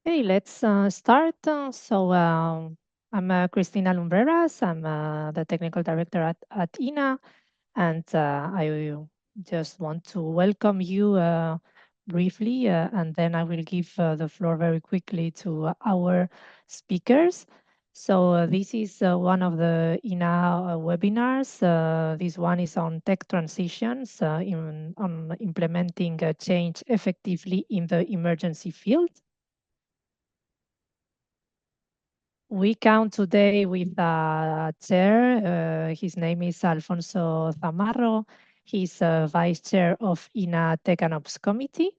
Hey, let's start. I'm Cristina Lumbreras. I'm the technical director at INA, and I just want to welcome you briefly, and then I will give the floor very quickly to our speakers. This is one of the INA webinars. This one is on tech transitions, on implementing change effectively in the emergency field. We count today with a chair. His name is Alfonso Zamarro. He's vice chair of INA Tech and Ops Committee.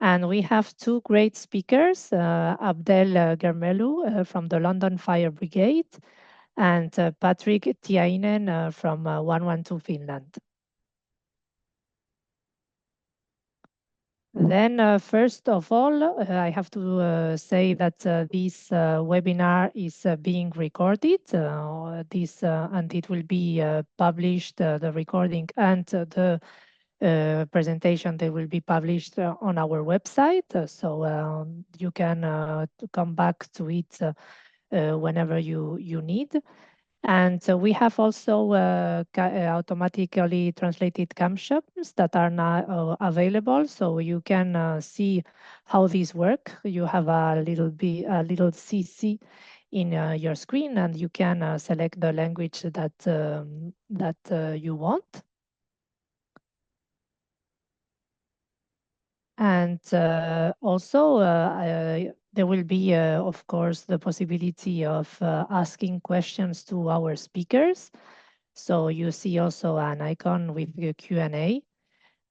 And we have two great speakers, Abdel Germelu from the London Fire Brigade and Patrick Tiainen from 112 Finland. Then, first of all, I have to say that this webinar is being recorded. And it will be published, the recording and the presentation, they will be published on our website. You can come back to it whenever you need. And we have also automatically translated captions that are now available, so you can see how these work. You have a little CC in your screen, and you can select the language that you want. And also, there will be, of course, the possibility of asking questions to our speakers. So you see also an icon with the Q&A,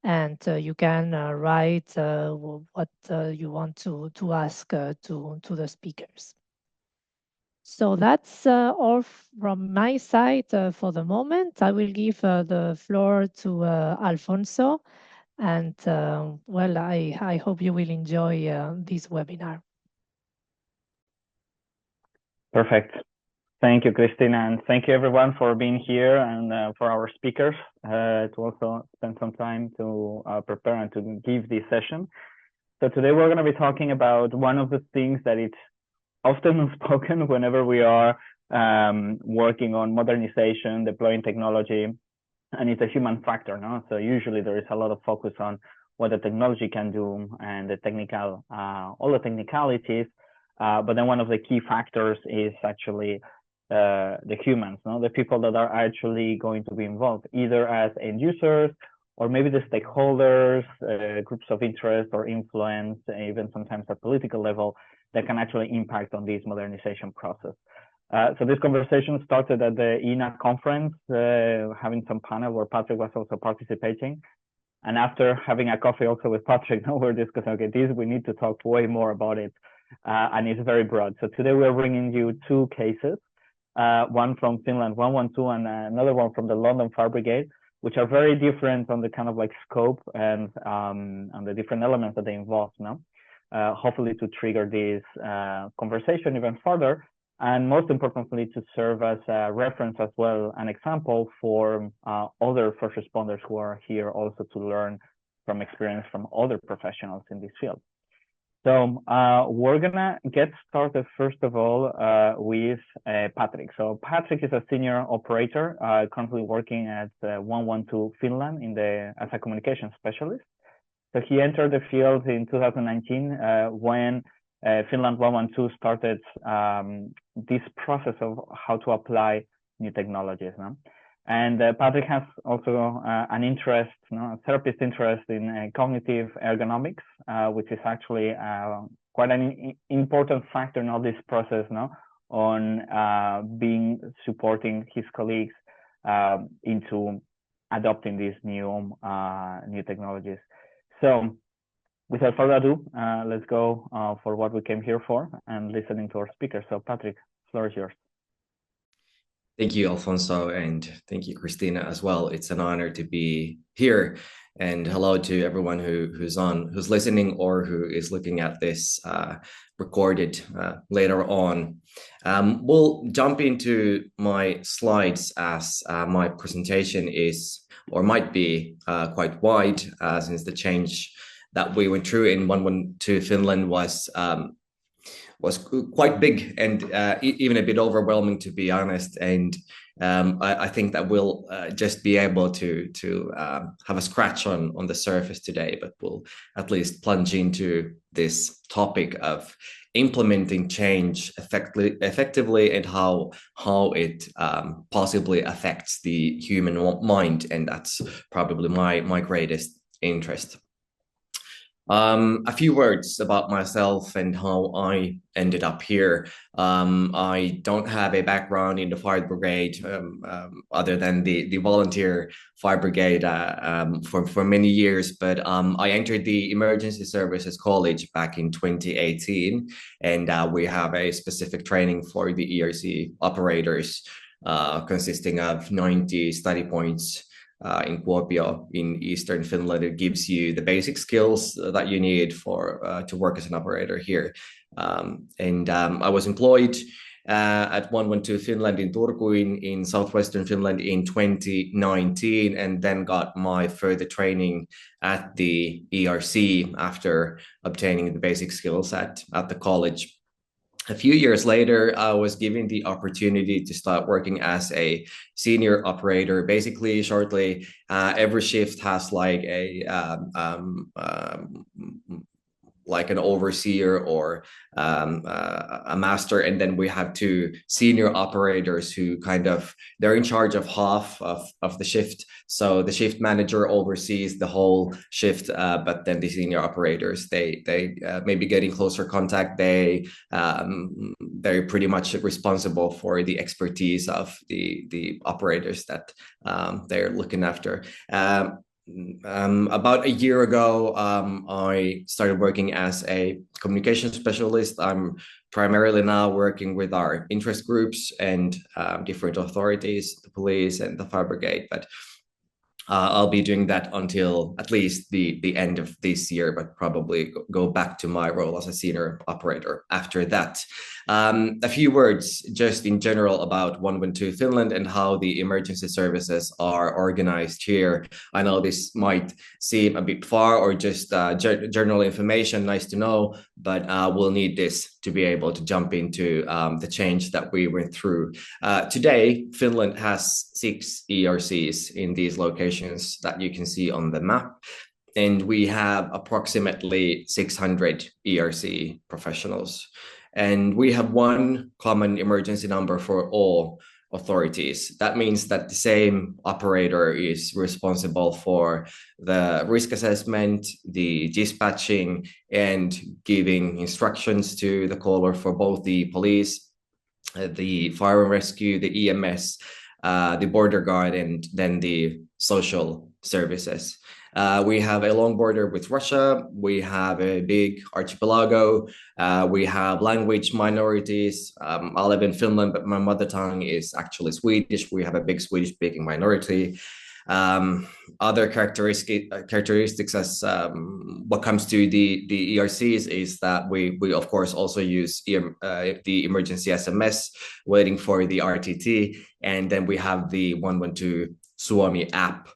and you can write what you want to ask to the speakers. So that's all from my side for the moment. I will give the floor to Alfonso. And well, I hope you will enjoy this webinar. Perfect. Thank you, Christina, and thank you everyone for being here and for our speakers to also spend some time to prepare and to give this session. So today we're going to be talking about one of the things that it's often unspoken whenever we are working on modernization, deploying technology, and it's a human factor, no? So usually there is a lot of focus on what the technology can do and the technical, all the technicalities. But then one of the key factors is actually the humans, no? The people that are actually going to be involved, either as end users or maybe the stakeholders, groups of interest or influence, even sometimes at political level, that can actually impact on this modernization process. So this conversation started at the INA conference, having some panel where Patrick was also participating. And after having a coffee also with Patrick, now we're discussing, okay, we need to talk way more about it. And it's very broad. So today we're bringing you two cases, one from Finland 112 and another one from the London Fire Brigade, which are very different on the kind of like scope and the different elements that they involve now. Hopefully to trigger this conversation even further, and most importantly, to serve as a reference as well, an example for other first responders who are here also to learn from experience from other professionals in this field. So we're gonna get started first of all with Patrick. So Patrick is a senior operator currently working at 112 Finland as a communication specialist. So he entered the field in 2019 when Finland 112 started this process of how to apply new technologies. No? And Patrick has also an interest, a therapist interest in cognitive ergonomics, which is actually quite an important factor in all this process, on supporting his colleagues into adopting these new technologies. So without further ado, let's go for what we came here for and listening to our speaker. So Patrick, the floor is yours. Thank you, Alfonso, and thank you, Christina, as well. It's an honor to be here. And hello to everyone who's listening or who is looking at this recorded later on. We'll jump into my slides as my presentation is or might be quite wide since the change that we went through in 112 Finland was quite big and even a bit overwhelming, to be honest. And I think that we'll just be able to have a scratch on the surface today, but we'll at least plunge into this topic of implementing change effectively and how it possibly affects the human mind, and that's probably my greatest interest. A few words about myself and how I ended up here. I don't have a background in the fire brigade other than the volunteer fire brigade for many years, but I entered the emergency services college back in 2018, and we have a specific training for the ERC operators consisting of 90 study points in Kuopio in Eastern Finland. It gives you the basic skills that you need for to work as an operator here. I was employed at 112 Finland in Turku in southwestern Finland in 2019, and then got my further training at the ERC after obtaining the basic skills at the college. A few years later, I was given the opportunity to start working as a senior operator. Basically, shortly, every shift has like like an overseer or a master, and then we have two senior operators who they're in charge of half of the shift. So the shift manager oversees the whole shift, but then the senior operators, they maybe get in closer contact. They're pretty much responsible for the expertise of the operators that they're looking after. About a year ago, I started working as a communication specialist. I'm primarily now working with our interest groups and different authorities, the police and the fire brigade, but I'll be doing that until at least the end of this year, but probably go back to my role as a senior operator after that. A few words just in general about 112 Finland and how the emergency services are organized here. I know this might seem a bit far or just general information, nice to know, but we'll need this to be able to jump into the change that we went through. Today, Finland has 6 ERCs in these locations that you can see on the map, and we have approximately 600 ERC professionals. And we have one common emergency number for all authorities. That means that the same operator is responsible for the risk assessment, the dispatching, and giving instructions to the caller for both the police, the fire and rescue, the EMS, the border guard, and then the social services. We have a long border with Russia. We have a big archipelago. We have language minorities. I live in Finland, but my mother tongue is actually Swedish. We have a big Swedish-speaking minority. Other characteristics as what comes to the ERCs is that we of course also use the emergency SMS waiting for the RTT, and then we have the 112 Suomi app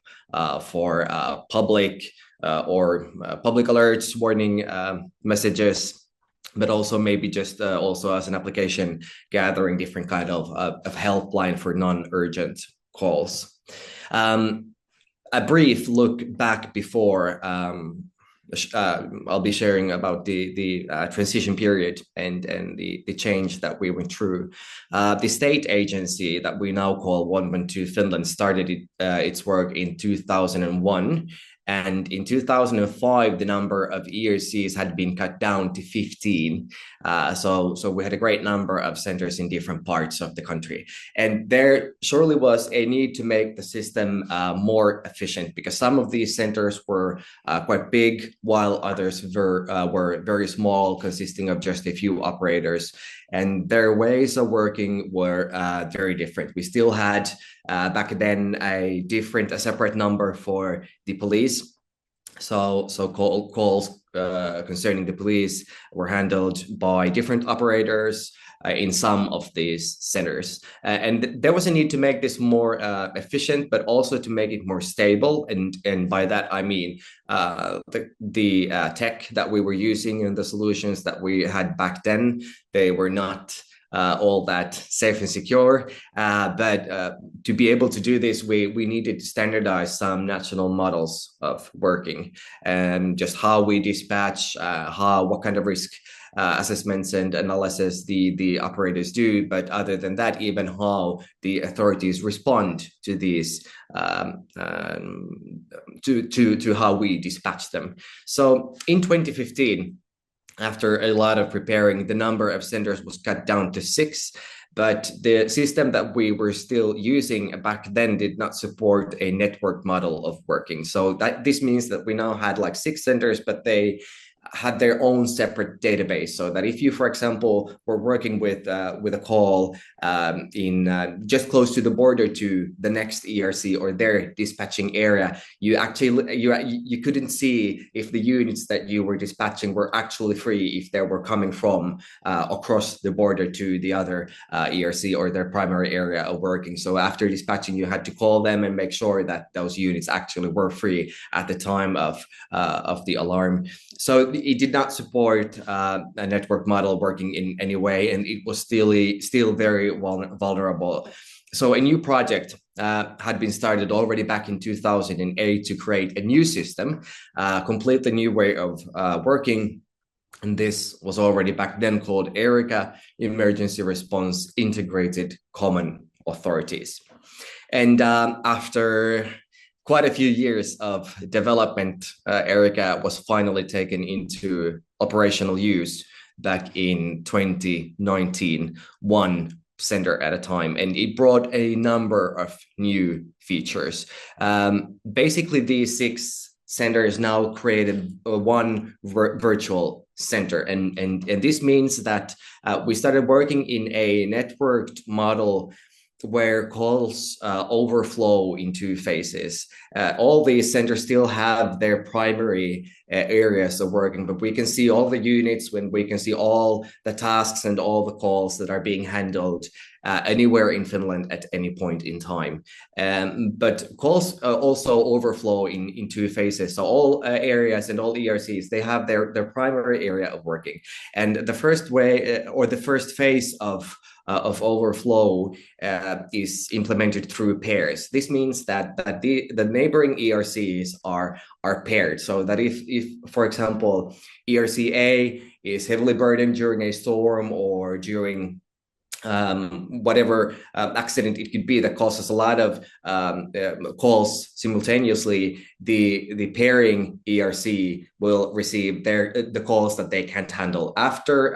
for public alerts, warning messages, but also maybe just also as an application gathering different kind of helpline for non-urgent calls. A brief look back before I'll be sharing about the transition period and the change that we went through. The state agency that we now call 112 Finland started its work in 2001. And in 2005, the number of ERCs had been cut down to 15. So we had a great number of centers in different parts of the country. And there surely was a need to make the system more efficient, because some of these centers were quite big, while others were very small, consisting of just a few operators. And their ways of working were very different. We still had back then a separate number for the police. So calls concerning the police were handled by different operators. in some of these centers. And there was a need to make this more efficient, but also to make it more stable. And by that, I mean the tech that we were using and the solutions that we had back then, they were not all that safe and secure. But to be able to do this, we needed to standardize some national models of working and just how we dispatch, what kind of risk assessments and analysis the operators do. But other than that, even how the authorities respond to these, to how we dispatch them. So in 2015, after a lot of preparing, the number of centers was cut down to 6, but the system that we were still using back then did not support a network model of working. So this means that we now had like 6 centers, but they had their own separate database, so that if you, for example, were working with a call in just close to the border to the next ERC or their dispatching area, you couldn't see if the units that you were dispatching were actually free, if they were coming from across the border to the other ERC or their primary area of working. So after dispatching, you had to call them and make sure that those units actually were free at the time of the alarm. So it did not support a network model working in any way, and it was still very vulnerable. So a new project had been started already back in 2008 to create a new system, completely new way of working. And this was already back then called ERICA, Emergency Response Integrated Common Authorities. And after quite a few years of development, ERICA was finally taken into operational use back in 2019, one center at a time, and it brought a number of new features. Basically, these 6 centers now created one virtual center, and this means that we started working in a networked model where calls overflow in 2 phases. All these centers still have their primary areas of working, but we can see all the units, when we can see all the tasks and all the calls that are being handled anywhere in Finland at any point in time. But calls also overflow in 2 phases. So all areas and all ERCs, they have their primary area of working. And the first way or the first phase of overflow is implemented through pairs. This means that the neighboring ERCs are paired, so that if for example ERC A is heavily burdened during a storm or during whatever accident it could be that causes a lot of calls simultaneously, the pairing ERC will receive the calls that they can't handle after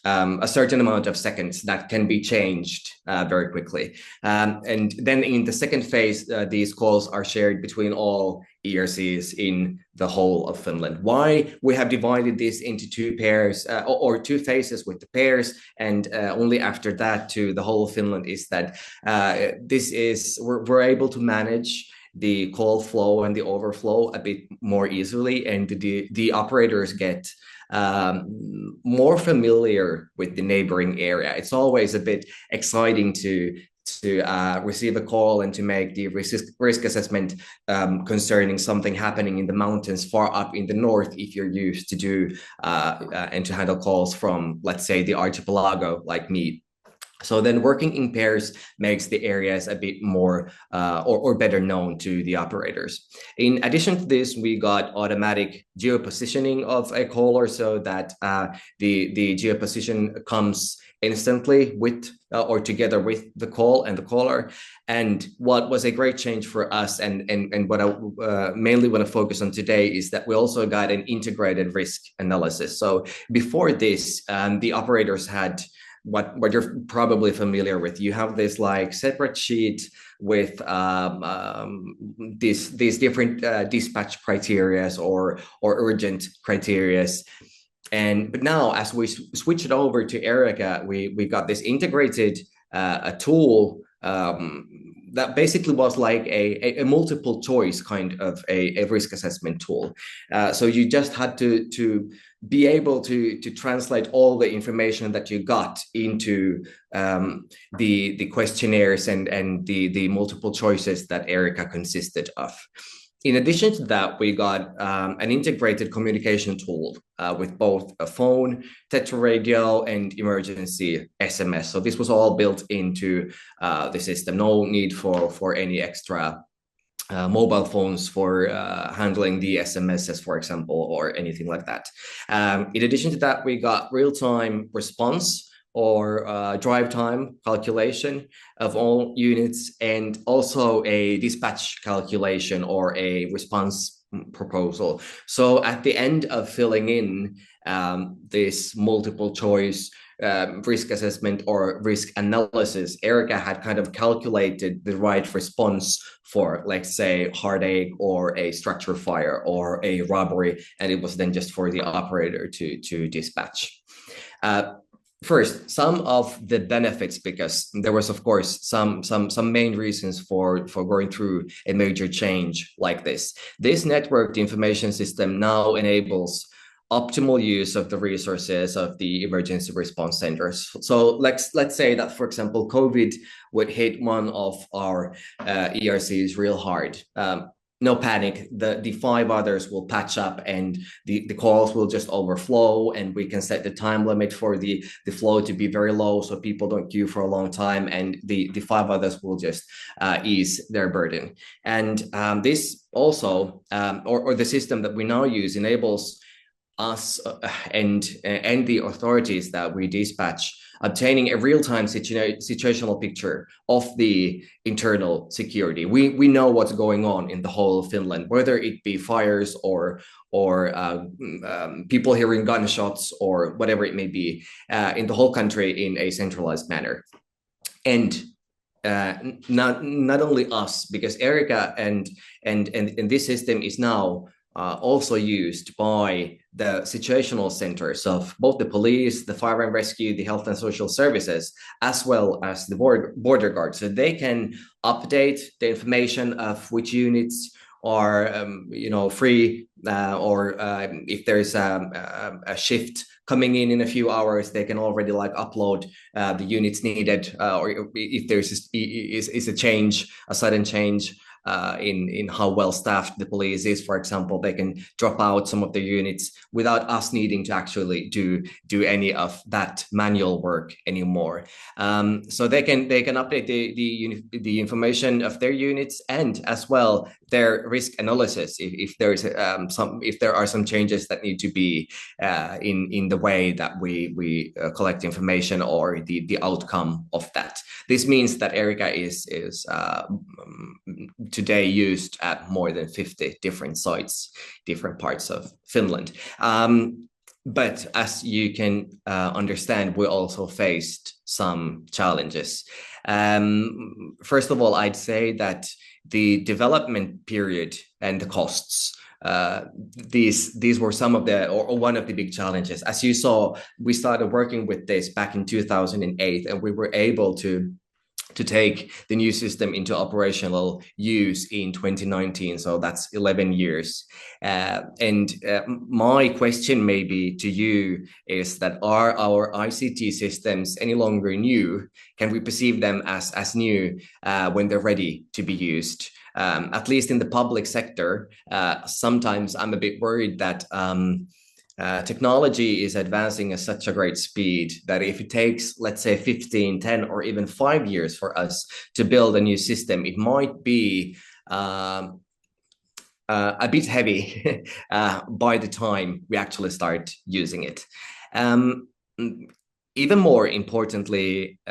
a certain amount of seconds that can be changed very quickly. And then in the second phase, these calls are shared between all ERCs in the whole of Finland. Why we have divided this into 2 pairs or 2 phases with the pairs, and only after that to the whole of Finland, is that we're able to manage the call flow and the overflow a bit more easily, and the operators get more familiar with the neighboring area. It's always a bit exciting to receive a call and to make the risk assessment concerning something happening in the mountains far up in the north, if you're used to do and to handle calls from, let's say, the archipelago like me. So then working in pairs makes the areas a bit more or better known to the operators. In addition to this, we got automatic geopositioning of a caller, so that the geoposition comes instantly with or together with the call and the caller. And what was a great change for us, and what I mainly want to focus on today, is that we also got an integrated risk analysis. So before this, the operators had what you're probably familiar with. You have this like separate sheet with these different dispatch criterias or urgent criterias. But now, as we switch it over to ERICA, we got this integrated a tool that basically was like a multiple choice kind of a risk assessment tool. So you just had to be able to translate all the information that you got into the questionnaires and the multiple choices that Erica consisted of. In addition to that, we got an integrated communication tool with both a phone, Tetra radio, and emergency SMS. So this was all built into the system. No need for any extra mobile phones for handling the SMSs, for example, or anything like that. In addition to that, we got real-time response or drive time calculation of all units, and also a dispatch calculation or a response proposal. So at the end of filling in this multiple choice risk assessment or risk analysis, Erica had kind of calculated the right response for, let's say, heartache or a structure fire or a robbery, and it was then just for the operator to dispatch. First, some of the benefits, because there was, of course, some main reasons for going through a major change like this. This networked information system now enables optimal use of the resources of the emergency response centers. So let's say that, for example, COVID would hit one of our ERCs real hard. No panic, the 5 others will patch up and the calls will just overflow, and we can set the time limit for the flow to be very low so people don't queue for a long time, and the 5 others will just ease their burden. And this also, or the system that we now use, enables us and the authorities that we dispatch obtaining a real-time situational picture of the internal security. We know what's going on in the whole of Finland, whether it be fires or people hearing gunshots or whatever it may be, in the whole country in a centralized manner. And not only us, because Erica and this system is now also used by the situational centers of both the police, the fire and rescue, the health and social services, as well as the border guard. So they can update the information of which units are free, or if there's a shift coming in a few hours, they can already like upload the units needed, or if there's a change, a sudden change in how well staffed the police is, for example, they can drop out some of the units without us needing to actually do any of that manual work anymore. So they can update the information of their units, and as well their risk analysis if there are some changes that need to be in the way that we collect information or the outcome of that. This means that Erica is today used at more than 50 different sites, different parts of Finland. But as you can understand, we also faced some challenges. First of all, I'd say that the development period and the costs, these were some of the, or one of the big challenges. As you saw, we started working with this back in 2008, and we were able to take the new system into operational use in 2019. So that's 11 years. And my question maybe to you is that, are our ICT systems any longer new? Can we perceive them as new when they're ready to be used? At least in the public sector, sometimes I'm a bit worried that technology is advancing at such a great speed that if it takes, let's say, 15, 10, or even 5 years for us to build a new system, it might be a bit heavy by the time we actually start using it. Even more importantly,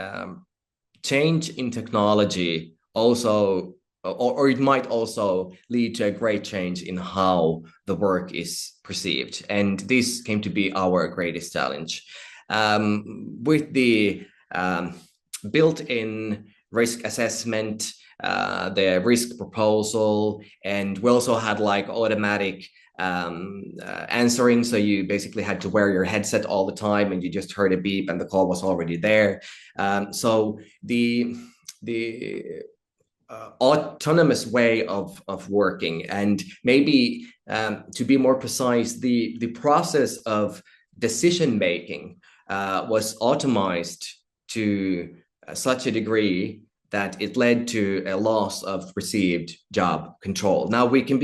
change in technology also, or it might also lead to a great change in how the work is perceived. And this came to be our greatest challenge. With the built-in risk assessment, the risk proposal, and we also had like automatic answering. So you basically had to wear your headset all the time and you just heard a beep and the call was already there. So the autonomous way of working. And maybe to be more precise, the process of decision making was automized to such a degree that it led to a loss of perceived job control. Now we can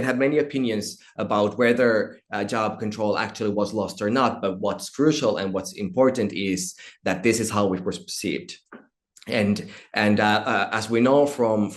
have many opinions about whether job control actually was lost or not, but what's crucial and what's important is that this is how it was perceived. And as we know from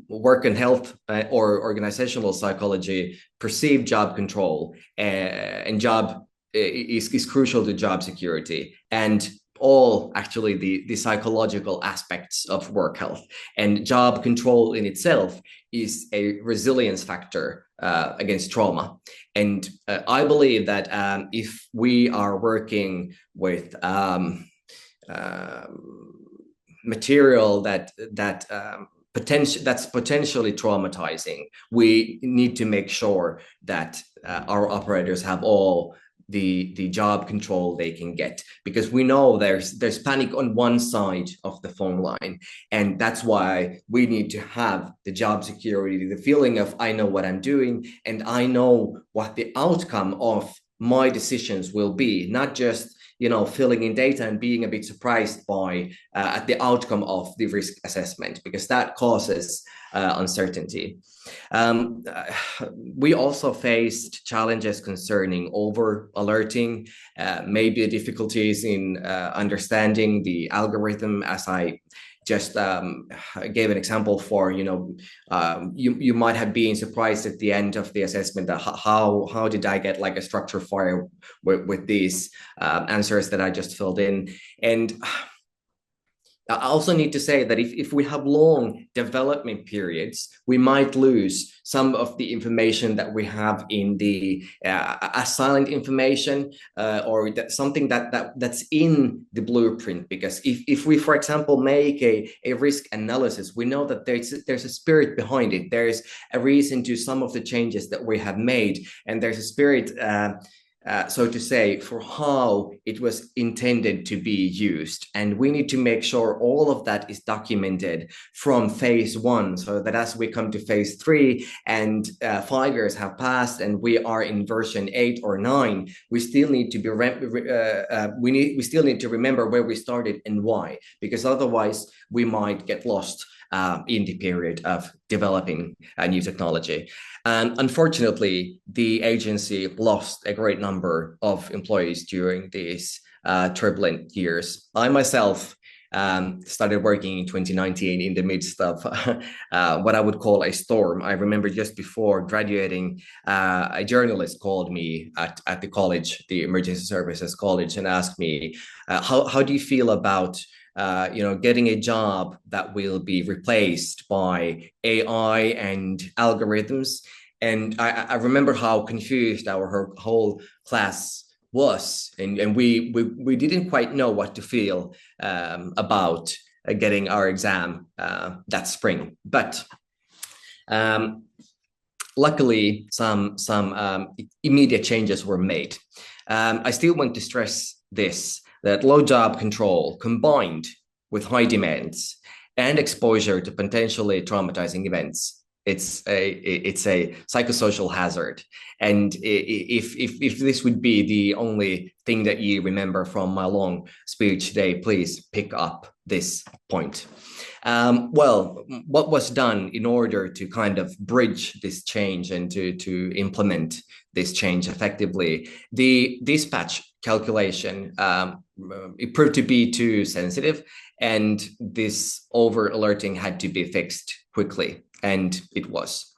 work and health or organizational psychology, perceived job control and job is crucial to job security and all actually the psychological aspects of work health. And job control in itself is a resilience factor against trauma. And I believe that if we are working with material that's potentially traumatizing, we need to make sure that our operators have all the job control they can get, because we know there's panic on one side of the phone line, and that's why we need to have the job security, the feeling of I know what I'm doing and I know what the outcome of my decisions will be, not just filling in data and being a bit surprised by at the outcome of the risk assessment, because that causes uncertainty. We also faced challenges concerning over alerting, maybe difficulties in understanding the algorithm, as I just gave an example for. You might have been surprised at the end of the assessment that how did I get like a structure fire with these answers that I just filled in. And I also need to say that if we have long development periods, we might lose some of the information that we have in the silent information or something that's in the blueprint. Because if we, for example, make a risk analysis, we know that there's a spirit behind it. There's a reason to some of the changes that we have made, and there's a spirit so to say, for how it was intended to be used. And we need to make sure all of that is documented from phase 1, so that as we come to phase 3 and 5 years have passed and we are in version 8 or 9, we still need to be we still need to remember where we started and why, because otherwise we might get lost in the period of developing a new technology. And unfortunately, the agency lost a great number of employees during these turbulent years. I myself started working in 2019 in the midst of what I would call a storm. I remember just before graduating, a journalist called me at the college, the emergency services college, and asked me, how do you feel about getting a job that will be replaced by AI and algorithms? And I remember how confused our whole class was, and we didn't quite know what to feel about getting our exam that spring. But luckily, some immediate changes were made. I still want to stress this, that low job control combined with high demands and exposure to potentially traumatizing events, it's a psychosocial hazard. And if this would be the only thing that you remember from my long speech today, please pick up this point. Well, what was done in order to kind of bridge this change and to implement this change effectively? The dispatch calculation, it proved to be too sensitive, and this over alerting had to be fixed quickly, and it was.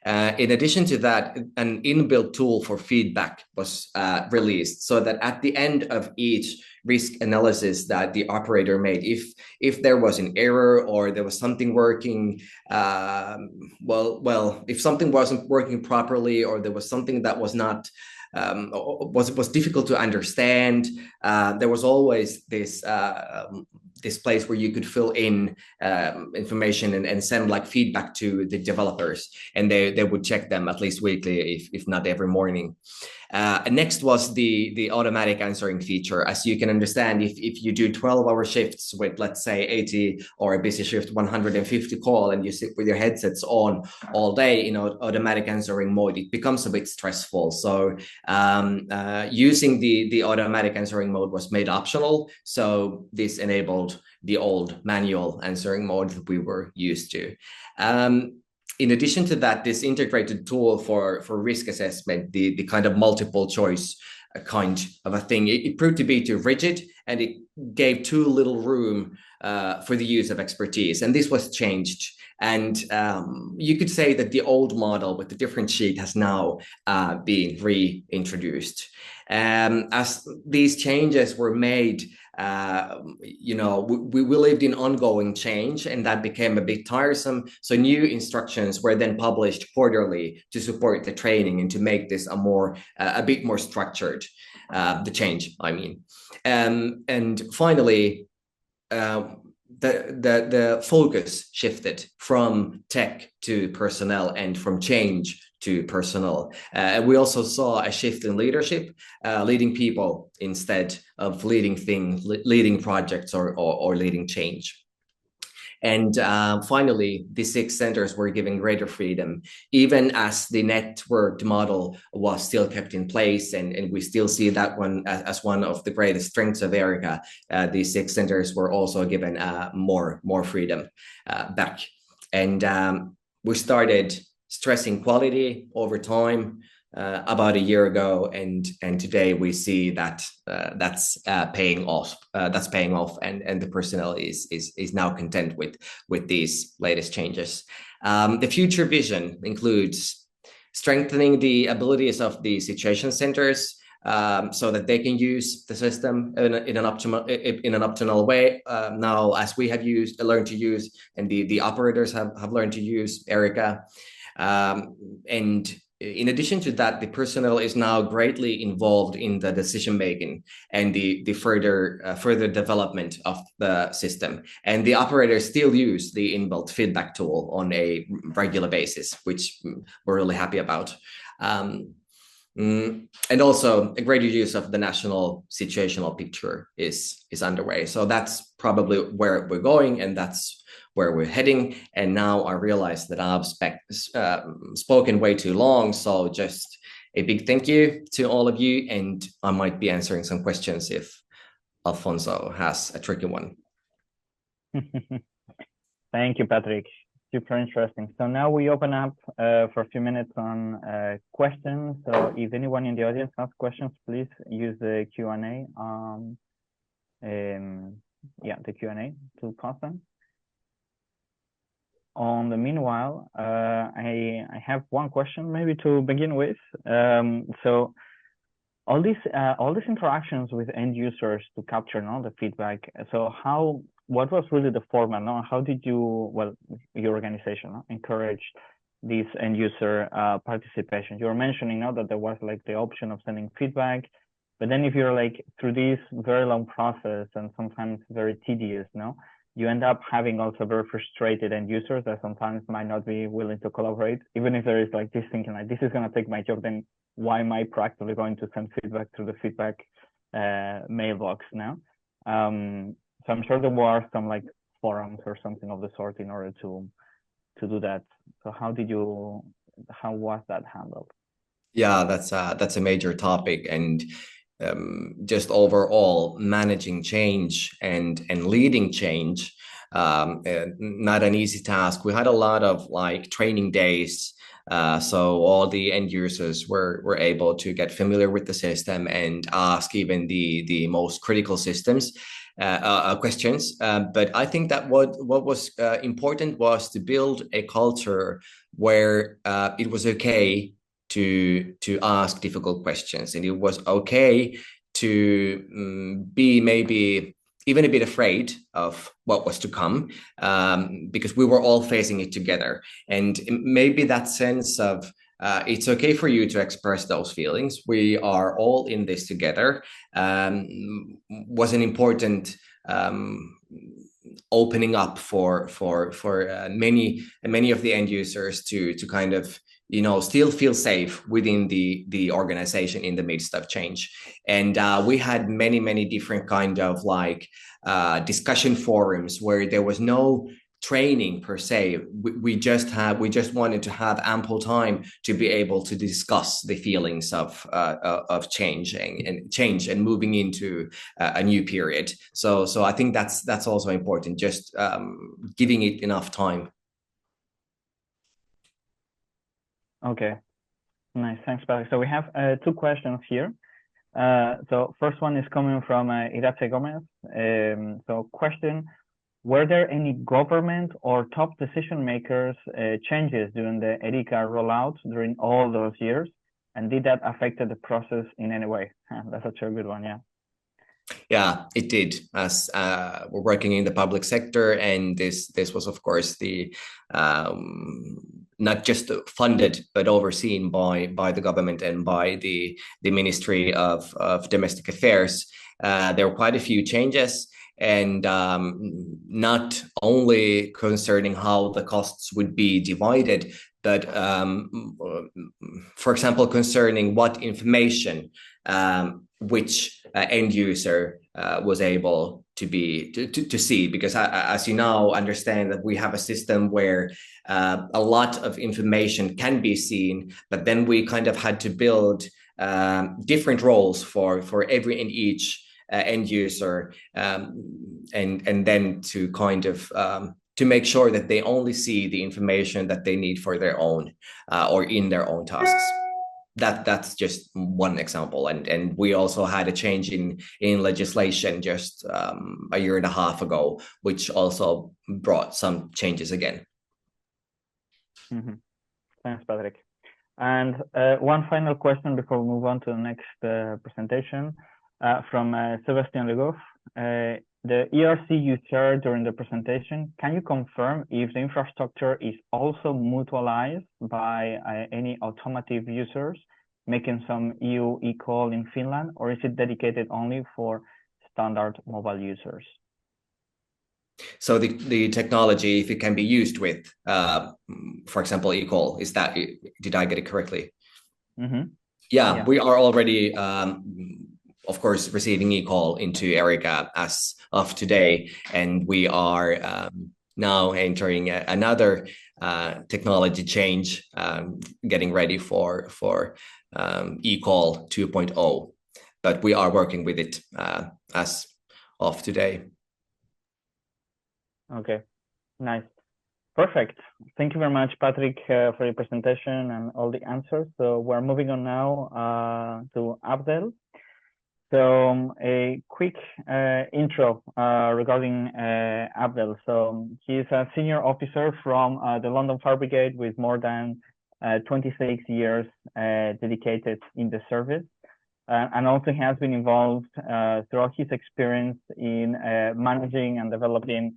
In addition to that, an inbuilt tool for feedback was released, so that at the end of each risk analysis that the operator made, if there was an error or there was something working, if something wasn't working properly, or there was something that was not was difficult to understand, there was always this this place where you could fill in information and send like feedback to the developers, and they would check them at least weekly, if not every morning. Next was the automatic answering feature. As you can understand, if you do 12-hour shifts with, let's say, 80, or a busy shift 150 call, and you sit with your headsets on all day in automatic answering mode, it becomes a bit stressful. So using the automatic answering mode was made optional. So this enabled the old manual answering mode that we were used to. In addition to that, this integrated tool for risk assessment, the kind of multiple choice kind of a thing, it proved to be too rigid, and it gave too little room for the use of expertise. And this was changed. And you could say that the old model with the different sheet has now been reintroduced. As these changes were made, we lived in ongoing change, and that became a bit tiresome. So new instructions were then published quarterly to support the training and to make this a bit more structured, the change, I mean. And finally, the focus shifted from tech to personnel and from change to personnel. And we also saw a shift in leadership, leading people instead of leading things, leading projects, or leading change. And finally, the 6 centers were given greater freedom, even as the networked model was still kept in place. And we still see that one as one of the greatest strengths of Erica. These 6 centers were also given more freedom back. And we started stressing quality over time about a year ago, and today we see that that's paying off. And the personnel is now content with these latest changes. The future vision includes strengthening the abilities of the situation centers, so that they can use the system in an optimal way. Now, as we have learned to use, and the operators have learned to use Erica. And in addition to that, the personnel is now greatly involved in the decision making and the further development of the system. And the operators still use the inbuilt feedback tool on a regular basis, which we're really happy about. And also a greater use of the national situational picture is underway. So that's probably where we're going, and that's where we're heading. And now I realize that I've spoken way too long. So just a big thank you to all of you. And I might be answering some questions if Alfonso has a tricky one. Thank you, Patrick. Super interesting. So now we open up for a few minutes on questions. So if anyone in the audience has questions, please use the Q&A. The Q&A to post them. On the meanwhile, I have one question maybe to begin with. So all these interactions with end users to capture the feedback. So what was really the format? How did you, your organization encourage this end user participation? You were mentioning that there was like the option of sending feedback, but then if you're like through this very long process and sometimes very tedious, you end up having also very frustrated end users that sometimes might not be willing to collaborate, even if there is like this thinking like, this is going to take my job, then why am I practically going to send feedback through the feedback mailbox now? So I'm sure there were some like forums or something of the sort in order to do that. So how was that handled? Yeah, that's a major topic, and just overall managing change and leading change, not an easy task. We had a lot of like training days, so all the end users were able to get familiar with the system and ask even the most critical systems questions. But I think that what was important was to build a culture where it was okay to ask difficult questions, and it was okay to be maybe even a bit afraid of what was to come, because we were all facing it together. And maybe that sense of it's okay for you to express those feelings, we are all in this together, was an important opening up for many of the end users to kind of still feel safe within the organization in the midst of change. And we had many different kind of like discussion forums where there was no training per se. We just wanted to have ample time to be able to discuss the feelings of change and moving into a new period. So I think that's also important, just giving it enough time. Okay, nice, thanks, Patrick. So we have two questions here. So first one is coming from Irache Gomez. So question: were there any government or top decision makers changes during the ERICA rollout during all those years? And did that affect the process in any way? That's such a good one, yeah. Yeah, it did. As we're working in the public sector, and this was, of course, the not just funded but overseen by the government and by the Ministry of Domestic Affairs. There were quite a few changes, and not only concerning how the costs would be divided, but for example, concerning what information which end user was able to see, because as you now understand that we have a system where a lot of information can be seen, but then we kind of had to build different roles for every and each end user, and then to kind of to make sure that they only see the information that they need for their own or in their own tasks. That's just one example, and we also had a change in legislation just a year and a half ago, which also brought some changes again. Mm-hmm. Thanks, Patrick. And one final question before we move on to the next presentation from Sebastian Legoff. The ERC you shared during the presentation, can you confirm if the infrastructure is also mutualized by any automotive users making some EU e-call in Finland, or is it dedicated only for standard mobile users? So the technology, if it can be used with, for example, e-call, did I get it correctly? Mm-hmm. Yeah, we are already, of course, receiving e-call into ERICA as of today, and we are now entering another technology change, getting ready for e-call 2.0, but we are working with it as of today. Okay, nice. Perfect. Thank you very much, Patrick, for your presentation and all the answers. So we're moving on now to Abdel. So a quick intro regarding Abdel. So he's a senior officer from the London Fire Brigade with more than 26 years dedicated in the service, and also has been involved throughout his experience in managing and developing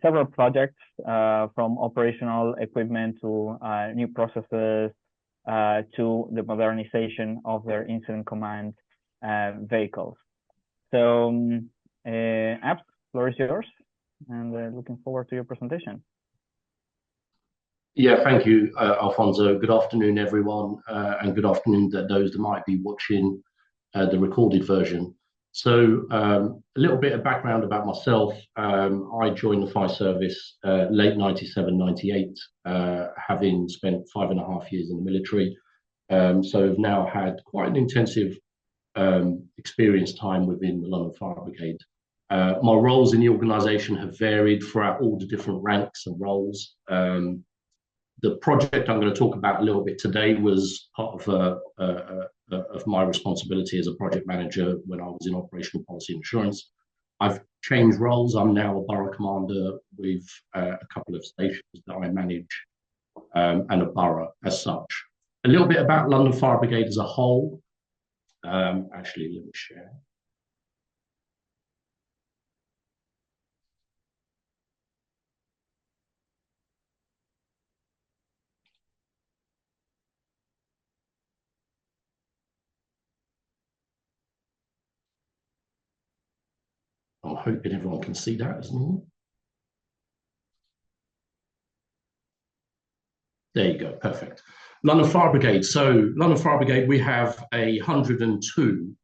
several projects from operational equipment to new processes to the modernization of their incident command vehicles. So, Abs, floor is yours, and looking forward to your presentation. Yeah, thank you, Alfonso. Good afternoon, everyone, and good afternoon to those that might be watching the recorded version. So a little bit of background about myself. I joined the fire service late 97, 98, having spent 5.5 years in the military. So I've now had quite an intensive experience time within the London Fire Brigade. My roles in the organisation have varied throughout all the different ranks and roles. The project I'm going to talk about a little bit today was part of my responsibility as a project manager when I was in operational policy and assurance. I've changed roles. I'm now a borough commander with a couple of stations that I manage and a borough as such. A little bit about London Fire Brigade as a whole. Actually, let me share. Oh, hoping everyone can see that as normal. There you go, perfect. London Fire Brigade. So London Fire Brigade, we have 102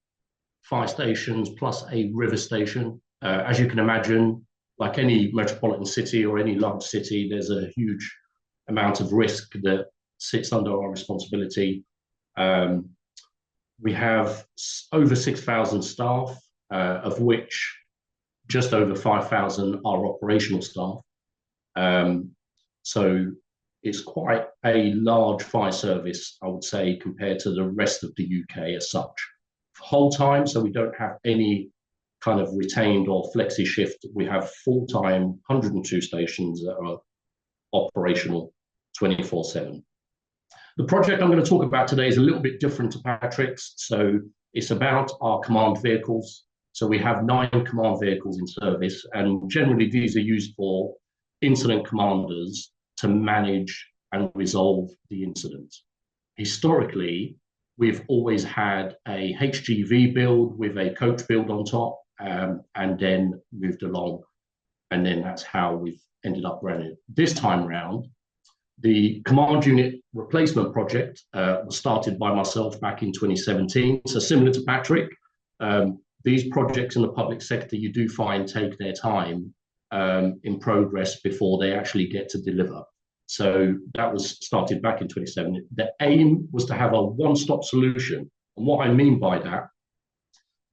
fire stations plus a river station. As you can imagine, like any metropolitan city or any large city, there's a huge amount of risk that sits under our responsibility. We have over 6,000 staff, of which just over 5,000 are operational staff. So it's quite a large fire service, I would say, compared to the rest of the UK as such. Whole time, so we don't have any kind of retained or flexi shift. We have full-time 102 stations that are operational 24/7. The project I'm going to talk about today is a little bit different to Patrick's. So it's about our command vehicles. So we have 9 command vehicles in service, and generally these are used for incident commanders to manage and resolve the incident. Historically, we've always had a HGV build with a coach build on top, and then moved along, and then that's how we've ended up running it. This time round, the command unit replacement project was started by myself back in 2017. So similar to Patrick, these projects in the public sector, you do find take their time in progress before they actually get to deliver. So that was started back in 2017. The aim was to have a one-stop solution. And what I mean by that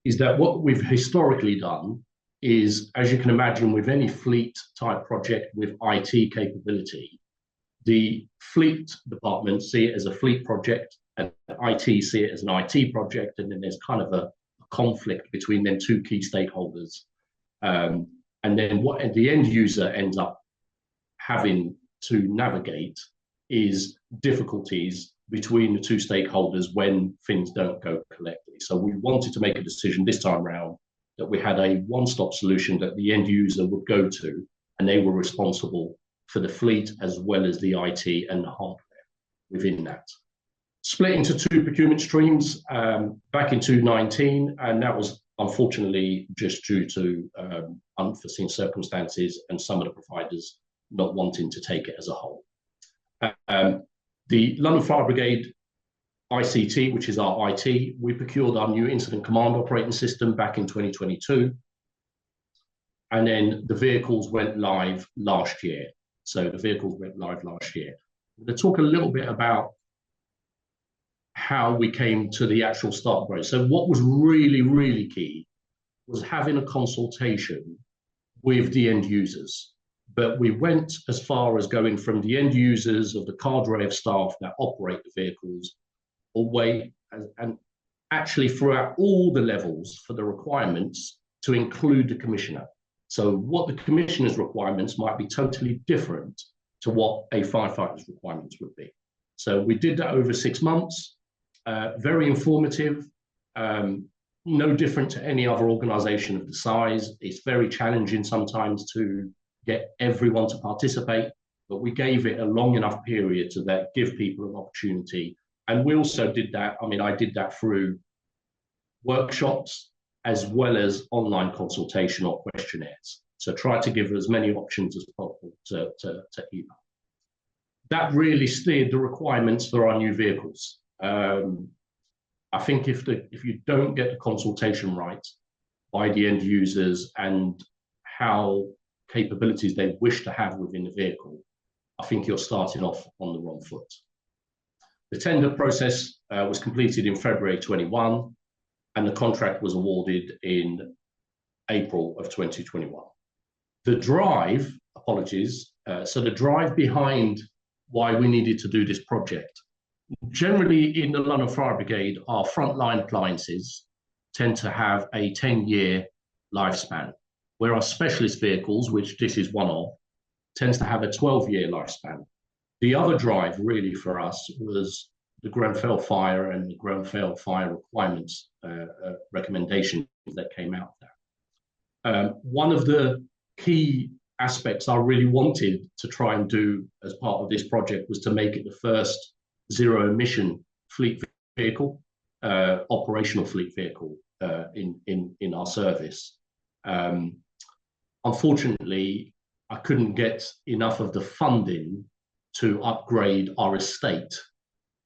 is that what we've historically done is, as you can imagine, with any fleet type project with IT capability, the fleet department see it as a fleet project and IT see it as an IT project. And then there's kind of a conflict between them two key stakeholders. And then what the end user ends up having to navigate is difficulties between the two stakeholders when things don't go correctly. So we wanted to make a decision this time around that we had a one-stop solution that the end user would go to, and they were responsible for the fleet as well as the IT and the hardware within that. Split into 2 procurement streams back in 2019, and that was unfortunately just due to unforeseen circumstances and some of the providers not wanting to take it as a whole. The London Fire Brigade ICT, which is our IT, we procured our new incident command operating system back in 2022. And then the vehicles went live last year. So the vehicles went live last year. I'm going to talk a little bit about how we came to the actual start process. So what was really, really key was having a consultation with the end users. But we went as far as going from the end users of the cadre of staff that operate the vehicles away and actually throughout all the levels for the requirements to include the commissioner. So what the commissioner's requirements might be totally different to what a firefighter's requirements would be. So we did that over 6 months, very informative, no different to any other organization of the size. It's very challenging sometimes to get everyone to participate, but we gave it a long enough period to that give people an opportunity. And we also did that, I did that through workshops as well as online consultation or questionnaires. So try to give as many options as possible to email. That really steered the requirements for our new vehicles. I think if you don't get the consultation right by the end users and how capabilities they wish to have within the vehicle, I think you're starting off on the wrong foot. The tender process was completed in February 21, and the contract was awarded in April of 2021. The drive, so the drive behind why we needed to do this project. Generally in the London Fire Brigade, our frontline appliances tend to have a 10-year lifespan, where our specialist vehicles, which this is one of, tends to have a 12-year lifespan. The other drive really for us was the Grenfell fire and the Grenfell fire requirements recommendations that came out of that. One of the key aspects I really wanted to try and do as part of this project was to make it the first zero emission fleet vehicle, operational fleet vehicle in our service. unfortunately, I couldn't get enough of the funding to upgrade our estate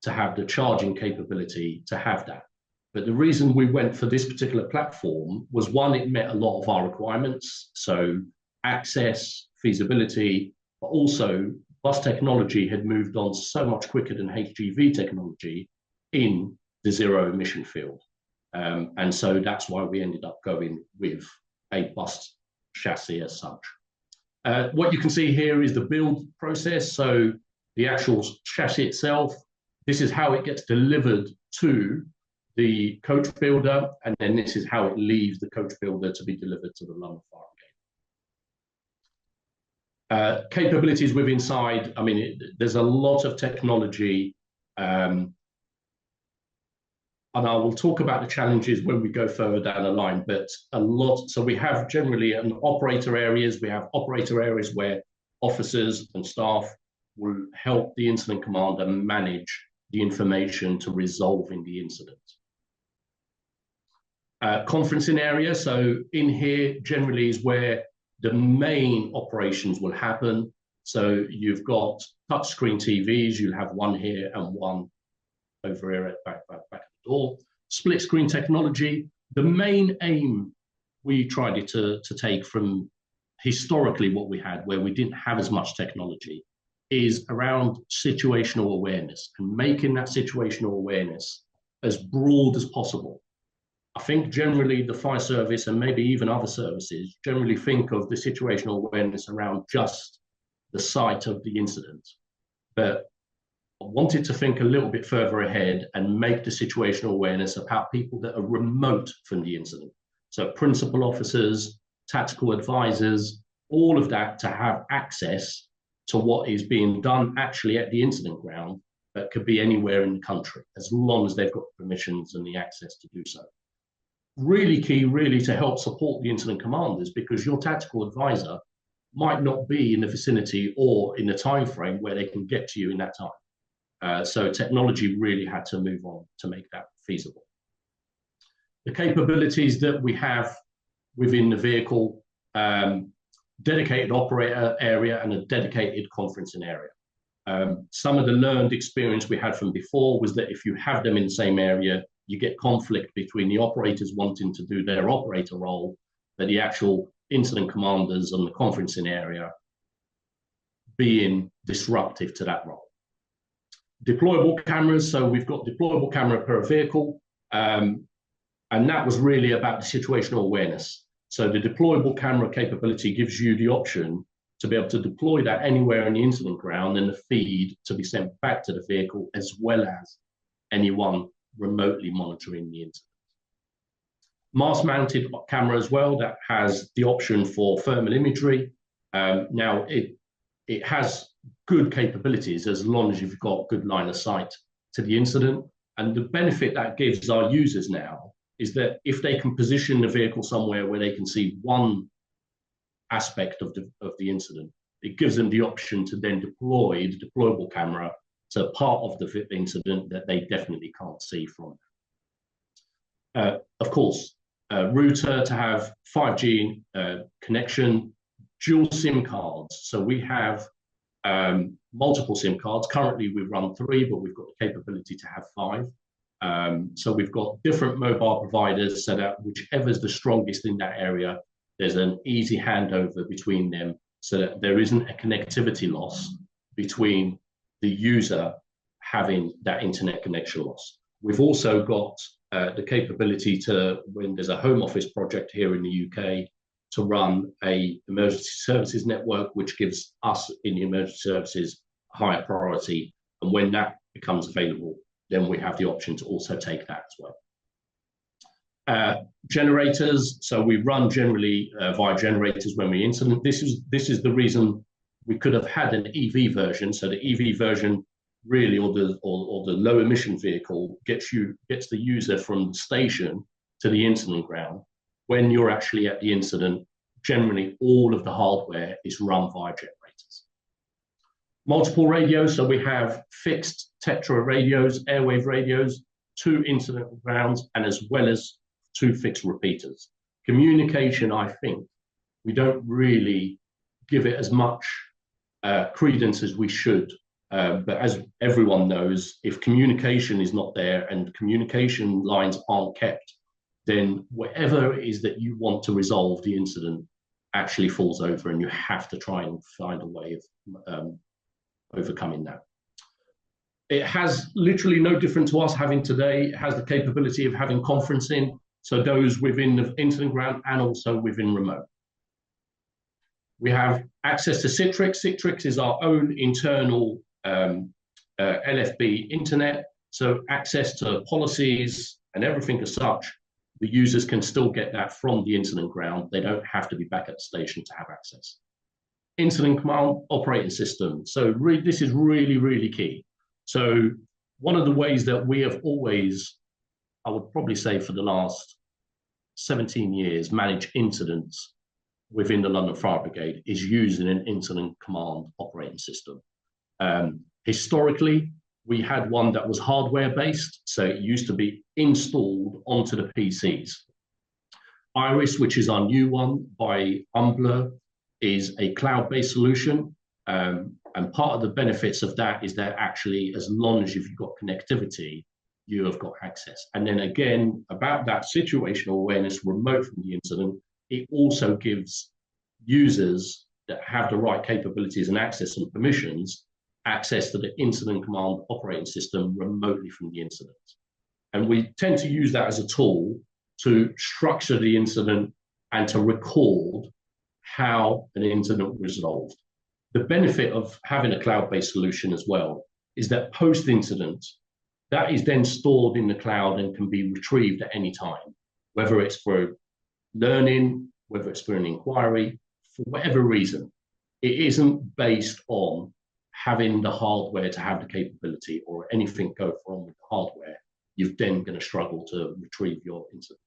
to have the charging capability to have that. But the reason we went for this particular platform was, one, it met a lot of our requirements. So access, feasibility, but also bus technology had moved on so much quicker than HGV technology in the zero emission field. And so that's why we ended up going with a bus chassis as such. What you can see here is the build process. So the actual chassis itself, this is how it gets delivered to the coach builder, and then this is how it leaves the coach builder to be delivered to the London Fire Brigade. Capabilities with inside, I mean, there's a lot of technology, and I will talk about the challenges when we go further down the line, but a lot. So we have generally an operator areas. We have operator areas where officers and staff will help the incident commander manage the information to resolving the incident. Conferencing area. So in here generally is where the main operations will happen. So you've got touchscreen TVs. You'll have one here and one over here at back the door. Split screen technology. The main aim we tried it to take from historically what we had, where we didn't have as much technology, is around situational awareness and making that situational awareness as broad as possible. I think generally the fire service and maybe even other services generally think of the situational awareness around just the site of the incident. But I wanted to think a little bit further ahead and make the situational awareness about people that are remote from the incident. So principal officers, tactical advisors, all of that, to have access to what is being done actually at the incident ground that could be anywhere in the country, as long as they've got permissions and the access to do so. Really key, really, to help support the incident commanders, because your tactical advisor might not be in the vicinity or in the time frame where they can get to you in that time. So technology really had to move on to make that feasible. The capabilities that we have within the vehicle, dedicated operator area and a dedicated conferencing area. Some of the learned experience we had from before was that if you have them in the same area, you get conflict between the operators wanting to do their operator role, but the actual incident commanders and the conferencing area being disruptive to that role. Deployable cameras, so we've got deployable camera per vehicle, and that was really about the situational awareness. So the deployable camera capability gives you the option to be able to deploy that anywhere in the incident ground and the feed to be sent back to the vehicle, as well as anyone remotely monitoring the incident. Mast-mounted camera as well, that has the option for thermal imagery. Now, it has good capabilities as long as you've got good line of sight to the incident. And the benefit that gives our users now is that if they can position the vehicle somewhere where they can see one aspect of the incident, it gives them the option to then deploy the deployable camera to part of the incident that they definitely can't see from. Of course, router to have 5G connection, dual SIM cards. So we have multiple SIM cards. Currently we run 3, but we've got the capability to have 5. So we've got different mobile providers so that whichever's the strongest in that area, there's an easy handover between them so that there isn't a connectivity loss between the user having that internet connection loss. We've also got the capability to, when there's a home office project here in the UK, to run a emergency services network, which gives us in the emergency services a higher priority. And when that becomes available, then we have the option to also take that as well. Generators, so we run generally via generators when we incident. This is the reason we could have had an EV version. So the EV version really, or the low emission vehicle gets the user from the station to the incident ground. When you're actually at the incident, generally all of the hardware is run via generators. Multiple radios, so we have fixed Tetra radios, airwave radios, 2 incident grounds, and as well as 2 fixed repeaters. Communication, I think, we don't really give it as much credence as we should. But as everyone knows, if communication is not there and communication lines aren't kept, then whatever it is that you want to resolve the incident actually falls over, and you have to try and find a way of overcoming that. It has literally no different to us having today. It has the capability of having conferencing, so those within the incident ground and also within remote. We have access to Citrix. Citrix is our own internal LFB internet, so access to policies and everything as such, the users can still get that from the incident ground. They don't have to be back at the station to have access. Incident command operating system. So this is really, really key. So one of the ways that we have always, I would probably say for the last 17 years, managed incidents within the London Fire Brigade is using an incident command operating system. Historically, we had one that was hardware-based, so it used to be installed onto the PCs. Iris, which is our new one by Umbler, is a cloud-based solution. And part of the benefits of that is that actually, as long as you've got connectivity, you have got access. And then again, about that situational awareness remote from the incident, it also gives users that have the right capabilities and access and permissions access to the incident command operating system remotely from the incident. And we tend to use that as a tool to structure the incident and to record how an incident was resolved. The benefit of having a cloud-based solution as well is that post-incident, that is then stored in the cloud and can be retrieved at any time, whether it's for learning, whether it's for an inquiry, for whatever reason. It isn't based on having the hardware to have the capability or anything go wrong with the hardware. You're then going to struggle to retrieve your incident.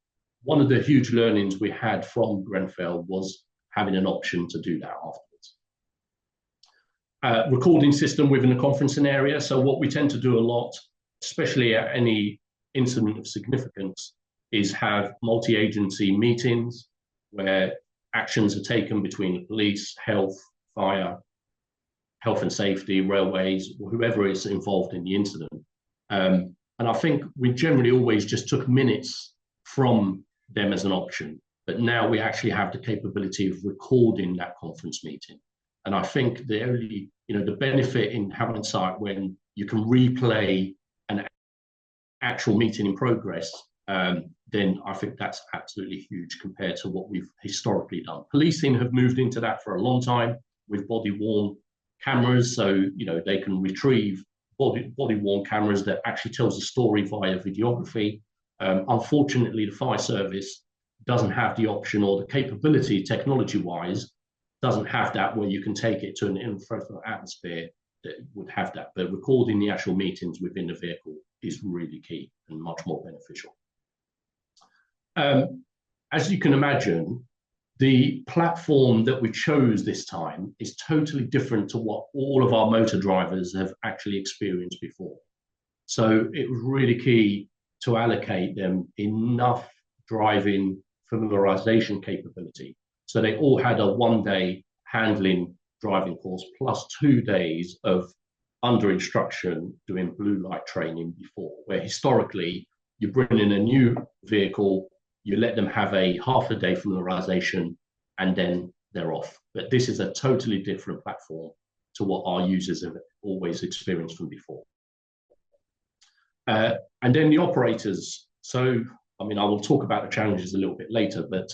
One of the huge learnings we had from Grenfell was having an option to do that afterwards. Recording system within the conferencing area. So what we tend to do a lot, especially at any incident of significance, is have multi-agency meetings where actions are taken between the police, health, fire, health and safety, railways, or whoever is involved in the incident. And I think we generally always just took minutes from them as an option, but now we actually have the capability of recording that conference meeting. And I think the only, the benefit in having a site when you can replay an actual meeting in progress, then I think that's absolutely huge compared to what we've historically done. Policing have moved into that for a long time with body-worn cameras, so they can retrieve body-worn cameras that actually tells a story via videography. Unfortunately, the fire service doesn't have the option or the capability, technology-wise, doesn't have that where you can take it to an infrared atmosphere that would have that. But recording the actual meetings within the vehicle is really key and much more beneficial. As you can imagine, the platform that we chose this time is totally different to what all of our motor drivers have actually experienced before. So it was really key to allocate them enough driving familiarization capability. So they all had a one-day handling driving course plus 2 days of under instruction doing blue light training before, where historically you bring in a new vehicle, you let them have a half a day familiarization, and then they're off. But this is a totally different platform to what our users have always experienced from before. And then the operators. So, I will talk about the challenges a little bit later, but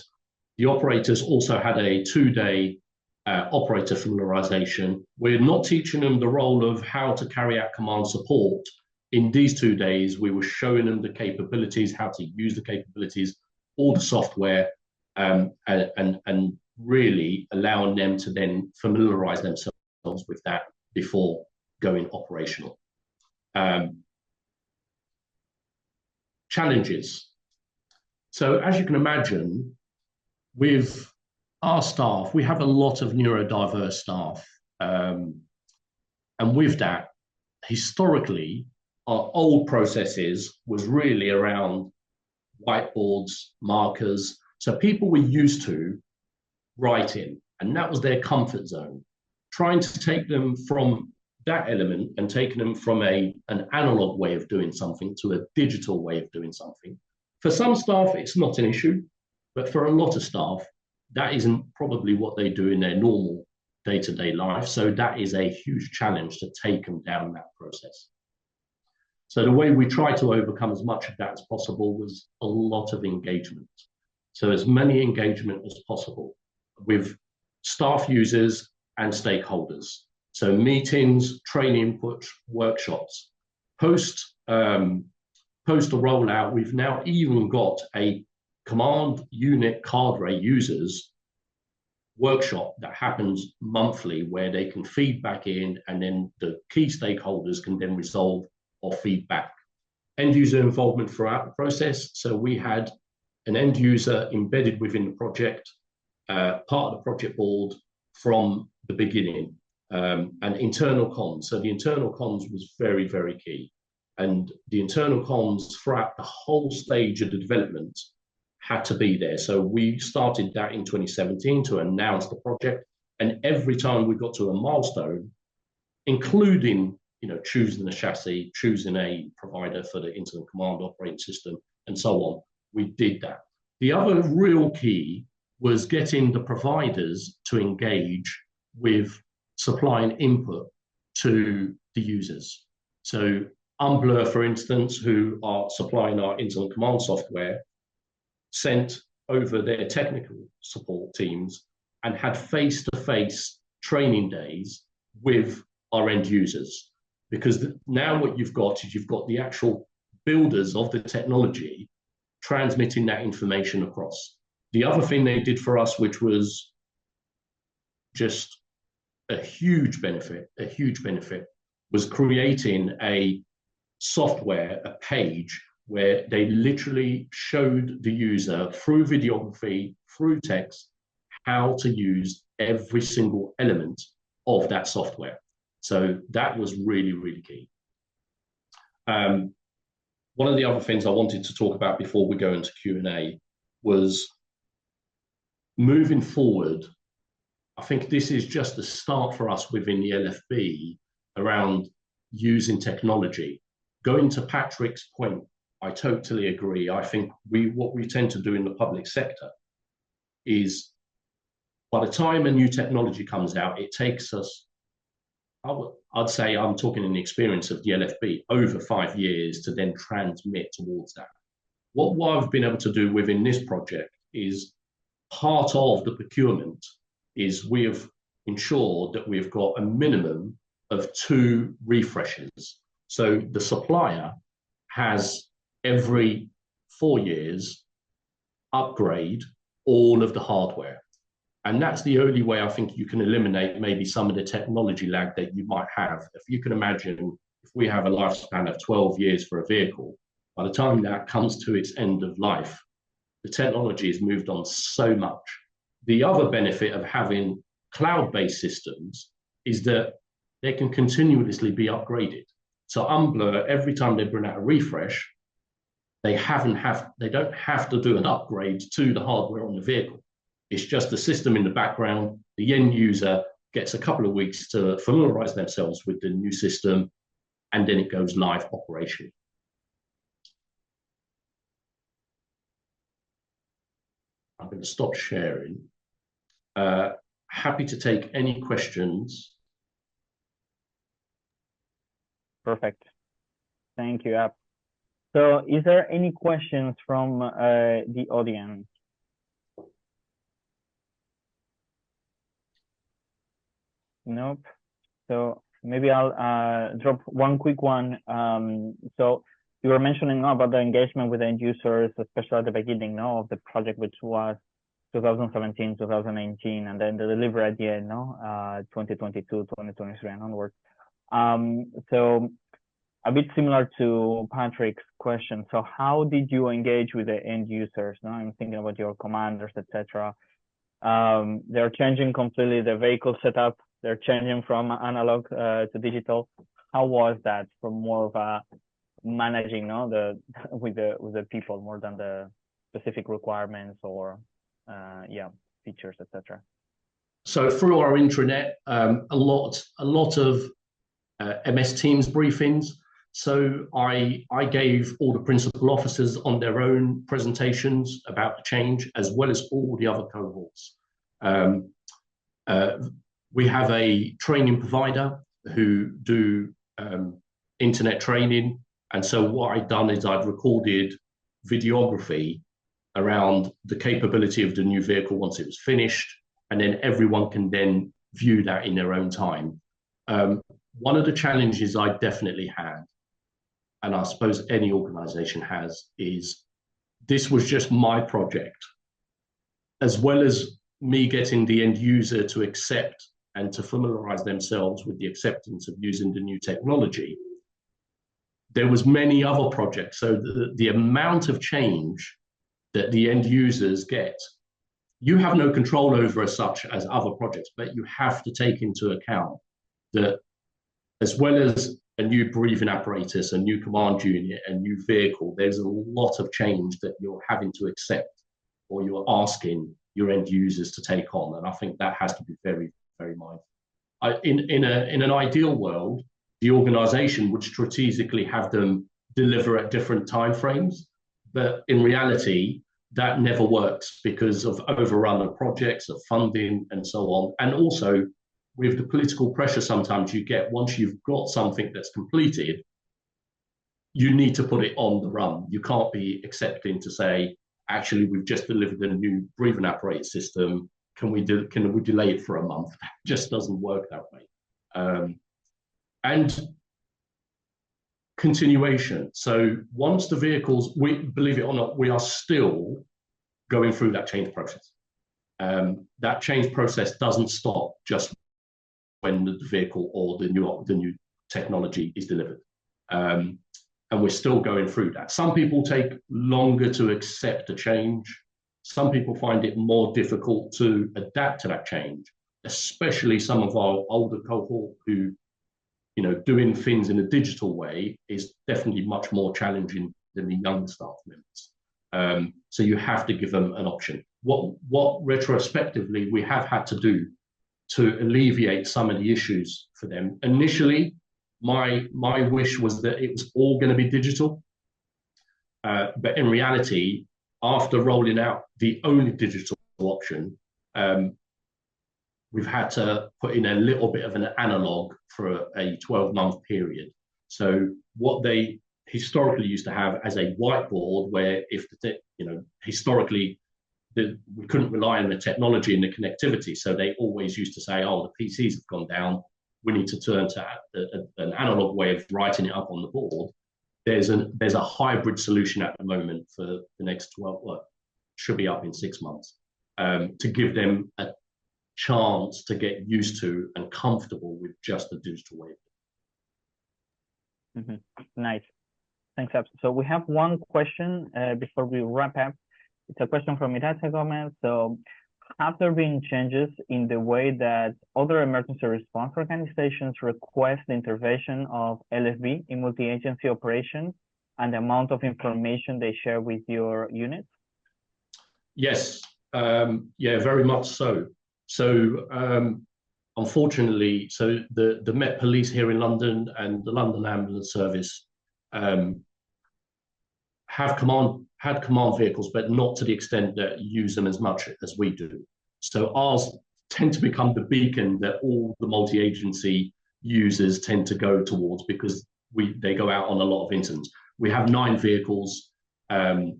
the operators also had a 2-day operator familiarization. We're not teaching them the role of how to carry out command support. In these 2 days, we were showing them the capabilities, how to use the capabilities, all the software, and really allowing them to then familiarize themselves with that before going operational. Challenges. So as you can imagine, with our staff, we have a lot of neurodiverse staff. And with that, historically, our old processes was really around whiteboards, markers. So people were used to right in. And that was their comfort zone. Trying to take them from that element and taking them from an analog way of doing something to a digital way of doing something. For some staff, it's not an issue, but for a lot of staff, that isn't probably what they do in their normal day-to-day life. So that is a huge challenge to take them down that process. So the way we try to overcome as much of that as possible was a lot of engagement. So as many engagement as possible with staff users and stakeholders. So meetings, training inputs, workshops. Post the rollout, we've now even got a command unit cadre users workshop that happens monthly where they can feed back in and then the key stakeholders can then resolve or feedback. End user involvement throughout the process. So we had an end user embedded within the project, part of the project board from the beginning, and internal comms. So the internal comms was very, very key. And the internal comms throughout the whole stage of the development had to be there. So we started that in 2017 to announce the project. And every time we got to a milestone, including choosing a chassis, choosing a provider for the incident command operating system, and so on, we did that. The other real key was getting the providers to engage with supplying input to the users. So Umblur, for instance, who are supplying our incident command software, sent over their technical support teams and had face-to-face training days with our end users. Because now what you've got is you've got the actual builders of the technology transmitting that information across. The other thing they did for us, which was just a huge benefit, was creating a software, a page, where they literally showed the user through videography, through text, how to use every single element of that software. So that was really, really key. One of the other things I wanted to talk about before we go into Q&A was moving forward. I think this is just a start for us within the LFB around using technology. Going to Patrick's point, I totally agree. I think what we tend to do in the public sector is by the time a new technology comes out, it takes us, I'd say, I'm talking in the experience of the LFB, over 5 years to then transmit towards that. What I've been able to do within this project is part of the procurement is we have ensured that we've got a minimum of 2 refreshes. So the supplier has every 4 years upgrade all of the hardware. And that's the only way I think you can eliminate maybe some of the technology lag that you might have. If you can imagine, if we have a lifespan of 12 years for a vehicle, by the time that comes to its end of life, the technology has moved on so much. The other benefit of having cloud-based systems is that they can continuously be upgraded. So Umblur, every time they bring out a refresh, they don't have to do an upgrade to the hardware on the vehicle. It's just the system in the background. The end user gets a couple of weeks to familiarize themselves with the new system, and then it goes live operation. I'm going to stop sharing. Happy to take any questions. Perfect. Thank you, App. So is there any questions from the audience? Nope. So maybe I'll drop one quick one. So you were mentioning about the engagement with end users, especially at the beginning of the project, which was 2017, 2019, and then the delivery at the end, 2022, 2023, and onwards. So a bit similar to Patrick's question. So how did you engage with the end users? I'm thinking about your commanders, etc. They're changing completely the vehicle setup. They're changing from analog to digital. How was that from more of a managing with the people more than the specific requirements or yeah? features, etc.? So through our intranet, a lot of MS Teams briefings. So I gave all the principal officers on their own presentations about the change, as well as all the other cohorts. We have a training provider who do internet training. And so what I'd done is I'd recorded videography around the capability of the new vehicle once it was finished, and then everyone can then view that in their own time. One of the challenges I definitely had, and I suppose any organization has, is this was just my project. As well as me getting the end user to accept and to familiarize themselves with the acceptance of using the new technology, there was many other projects. So the amount of change that the end users get, you have no control over as such as other projects, but you have to take into account that as well as a new breathing apparatus, a new command unit, a new vehicle, there's a lot of change that you're having to accept or you're asking your end users to take on. And I think that has to be very, very mindful. In an ideal world, the organization would strategically have them deliver at different timeframes, but in reality, that never works because of overrun of projects, of funding, and so on. And also, with the political pressure sometimes you get, once you've got something that's completed, you need to put it on the run. You can't be accepting to say, actually, we've just delivered a new breathing apparatus system. Can we delay it for a month? That just doesn't work that way. And continuation. So once the vehicles, believe it or not, we are still going through that change process. That change process doesn't stop just when the vehicle or the new technology is delivered. And we're still going through that. Some people take longer to accept a change. Some people find it more difficult to adapt to that change, especially some of our older cohort who, doing things in a digital way is definitely much more challenging than the young staff members. So you have to give them an option. What retrospectively we have had to do to alleviate some of the issues for them. Initially, my wish was that it was all going to be digital. But in reality, after rolling out the only digital option, we've had to put in a little bit of an analog for a 12-month period. So what they historically used to have as a whiteboard, where historically we couldn't rely on the technology and the connectivity, so they always used to say, oh, the PCs have gone down, we need to turn to an analog way of writing it up on the board. There's a hybrid solution at the moment for the next 12, well, should be up in 6 months, to give them a chance to get used to and comfortable with just the digital way. Nice. Thanks, Ab. So we have one question before we wrap up. It's a question from Iracha Gomez. So, have there been changes in the way that other emergency response organizations request the intervention of LFB in multi-agency operations and the amount of information they share with your units? Yes, yeah, very much so. So, unfortunately, the Met Police here in London and the London Ambulance Service had command vehicles, but not to the extent that use them as much as we do. So ours tend to become the beacon that all the multi-agency users tend to go towards, because they go out on a lot of incidents. We have 9 vehicles, and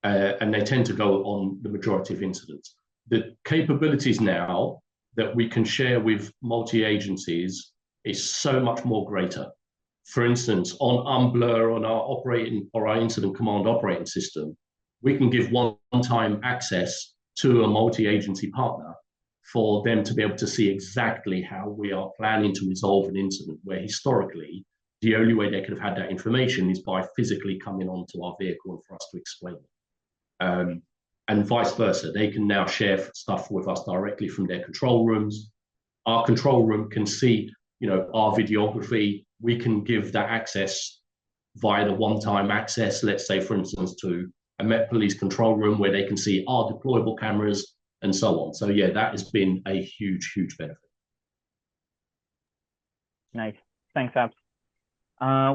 they tend to go on the majority of incidents. The capabilities now that we can share with multi-agencies is so much more greater. For instance, on Umblr, on our incident command operating system, we can give one-time access to a multi-agency partner for them to be able to see exactly how we are planning to resolve an incident, where historically, the only way they could have had that information is by physically coming onto our vehicle and for us to explain it. And vice versa, they can now share stuff with us directly from their control rooms. Our control room can see, our videography. We can give that access via the one-time access, let's say, for instance, to a Met Police control room, where they can see our deployable cameras and so on. So yeah, that has been a huge, huge benefit. Nice. Thanks, Abs.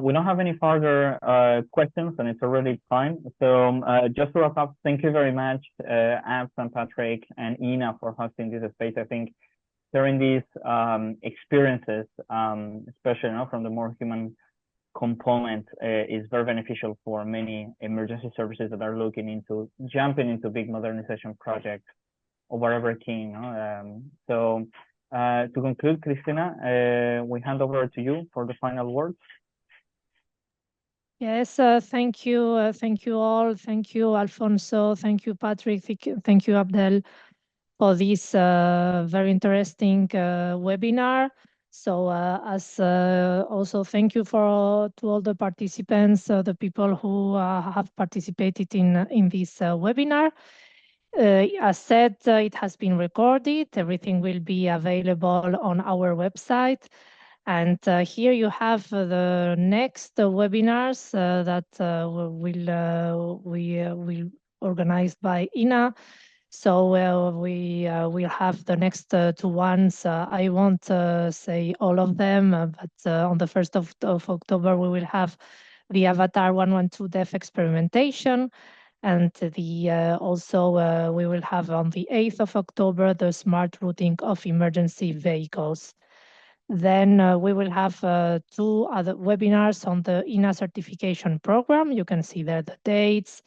We don't have any further questions, and it's already time. So just to wrap up, thank you very much, Abs and Patrick and Ina, for hosting this space. I think sharing these experiences, especially from the more human component, is very beneficial for many emergency services that are looking into jumping into big modernization projects or whatever key. So to conclude, Cristina, we hand over to you for the final words. Yes, thank you. Thank you all. Thank you, Alfonso. Thank you, Patrick. Thank you, Abdel, for this very interesting webinar. So as also thank you to all the participants, the people who have participated in this webinar. As said, it has been recorded. Everything will be available on our website. And here you have the next webinars that will organized by Ina. So we will have the next two ones. I won't say all of them, but on the 1st of October, we will have the Avatar 112 Dev experimentation. And also we will have on the 8th of October, the smart routing of emergency vehicles. Then we will have two other webinars on the INA certification program. You can see there the dates.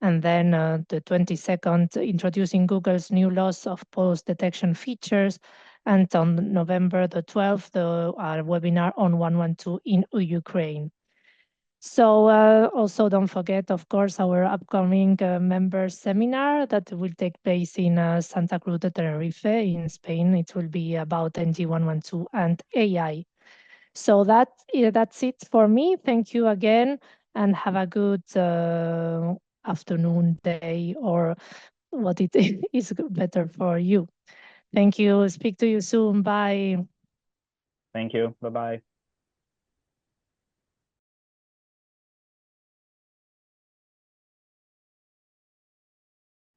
And then the 22nd, introducing Google's new loss of pose detection features. And on November the 12th, the webinar on 112 in Ukraine. So also don't forget, of course, our upcoming member seminar that will take place in Santa Cruz de Tenerife in Spain. It will be about NG112 and AI. So that's it for me. Thank you again, and have a good afternoon, day, or what it is better for you. Thank you. Speak to you soon. Bye. Thank you. Bye-bye.